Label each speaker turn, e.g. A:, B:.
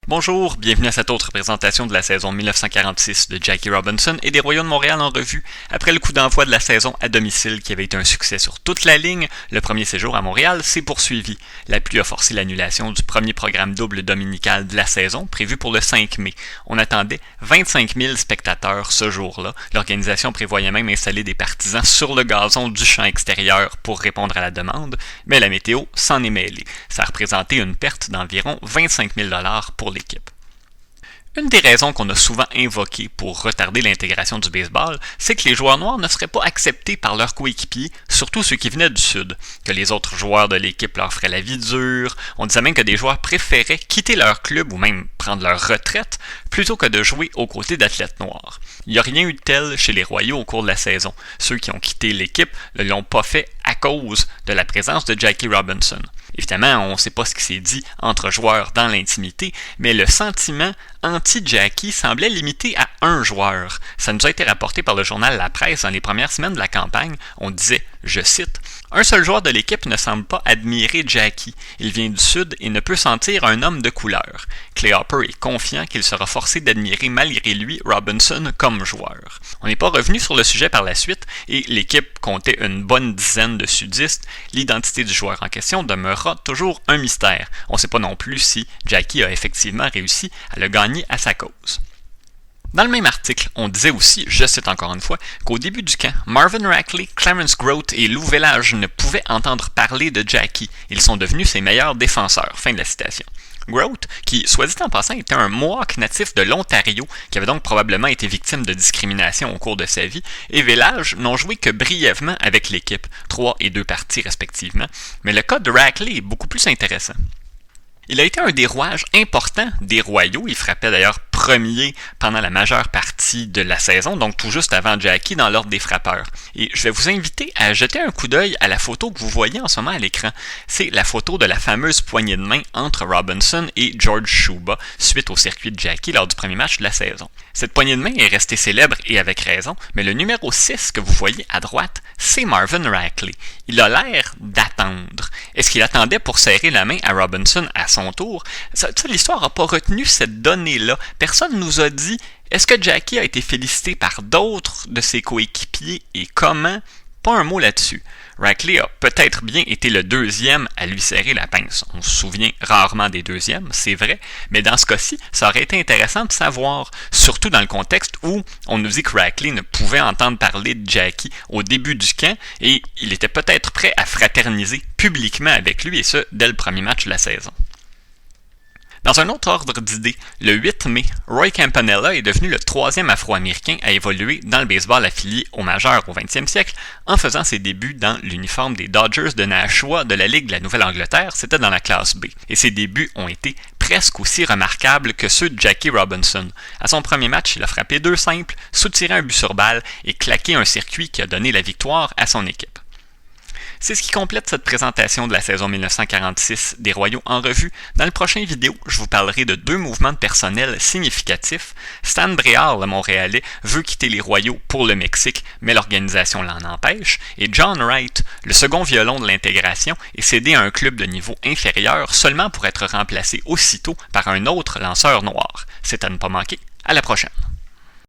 A: Bonjour, bienvenue à cette autre présentation de la saison 1946 de Jackie Robinson et des Royaux de Montréal en revue. Après le coup d'envoi de la saison à domicile qui avait été un succès sur toute la ligne, le premier séjour à Montréal s'est poursuivi. La pluie a forcé l'annulation du premier programme double dominical de la saison, prévu pour le 5 mai. On attendait 25 000 spectateurs ce jour-là. L'organisation prévoyait même installer des partisans sur le gazon du champ extérieur pour répondre à la demande, mais la météo s'en est mêlée. Ça a représenté une perte d'environ 25 000 $ pour l'équipe. Une des raisons qu'on a souvent invoquées pour retarder l'intégration du baseball, c'est que les joueurs noirs ne seraient pas acceptés par leurs coéquipiers, surtout ceux qui venaient du Sud, que les autres joueurs de l'équipe leur feraient la vie dure. On disait même que des joueurs préféraient quitter leur club ou même prendre leur retraite plutôt que de jouer aux côtés d'athlètes noirs. Il n'y a rien eu de tel chez les Royaux au cours de la saison. Ceux qui ont quitté l'équipe ne l'ont pas fait à cause de la présence de Jackie Robinson. Évidemment, on ne sait pas ce qui s'est dit entre joueurs dans l'intimité, mais le sentiment anti-Jackie semblait limité à un joueur. Ça nous a été rapporté par le journal La Presse dans les premières semaines de la campagne. On disait, je cite, « Un seul joueur de l'équipe ne semble pas admirer Jackie. Il vient du Sud et ne peut sentir un homme de couleur. Clay Harper est confiant qu'il sera forcé d'admirer malgré lui Robinson comme joueur. » On n'est pas revenu sur le sujet par la suite et l'équipe comptait une bonne dizaine de sudistes. L'identité du joueur en question demeurera toujours un mystère. On ne sait pas non plus si Jackie a effectivement réussi à le gagner à sa cause. Dans le même article, on disait aussi, je cite encore une fois, qu'au début du camp, Marvin Rackley, Clarence Grote et Lou Village ne pouvaient entendre parler de Jackie. Ils sont devenus ses meilleurs défenseurs. Fin de la citation. Grote, qui, soit dit en passant, était un Mohawk natif de l'Ontario, qui avait donc probablement été victime de discrimination au cours de sa vie, et Village n'ont joué que brièvement avec l'équipe, 3 et 2 parties respectivement, mais le cas de Rackley est beaucoup plus intéressant. Il a été un des rouages importants des Royaux. Il frappait d'ailleurs premier pendant la majeure partie de la saison, donc tout juste avant Jackie dans l'ordre des frappeurs. Et je vais vous inviter à jeter un coup d'œil à la photo que vous voyez en ce moment à l'écran. C'est la photo de la fameuse poignée de main entre Robinson et George Shuba suite au circuit de Jackie lors du premier match de la saison. Cette poignée de main est restée célèbre et avec raison, mais le numéro 6 que vous voyez à droite, c'est Marvin Rackley. Il a l'air d'attendre. Est-ce qu'il attendait pour serrer la main à Robinson à son tour? L'histoire n'a pas retenu cette donnée-là. Personne nous a dit, est-ce que Jackie a été félicité par d'autres de ses coéquipiers et comment? Pas un mot là-dessus. Rackley a peut-être bien été le deuxième à lui serrer la pince. On se souvient rarement des deuxièmes, c'est vrai, mais dans ce cas-ci, ça aurait été intéressant de savoir, surtout dans le contexte où on nous dit que Rackley ne pouvait entendre parler de Jackie au début du camp et il était peut-être prêt à fraterniser publiquement avec lui et ce, dès le premier match de la saison. Dans un autre ordre d'idées, le 8 mai, Roy Campanella est devenu le troisième Afro-Américain à évoluer dans le baseball affilié au majeur au 20e siècle en faisant ses débuts dans l'uniforme des Dodgers de Nashua de la Ligue de la Nouvelle-Angleterre, c'était dans la classe B. Et ses débuts ont été presque aussi remarquables que ceux de Jackie Robinson. À son premier match, il a frappé 2 simples, soutiré un but sur balle et claqué un circuit qui a donné la victoire à son équipe. C'est ce qui complète cette présentation de la saison 1946 des Royaux en revue. Dans le prochain vidéo, je vous parlerai de 2 mouvements de personnel significatifs. Stan Bréal, le Montréalais, veut quitter les Royaux pour le Mexique, mais l'organisation l'en empêche. Et John Wright, le second violon de l'intégration, est cédé à un club de niveau inférieur seulement pour être remplacé aussitôt par un autre lanceur noir. C'est à ne pas manquer. À la prochaine.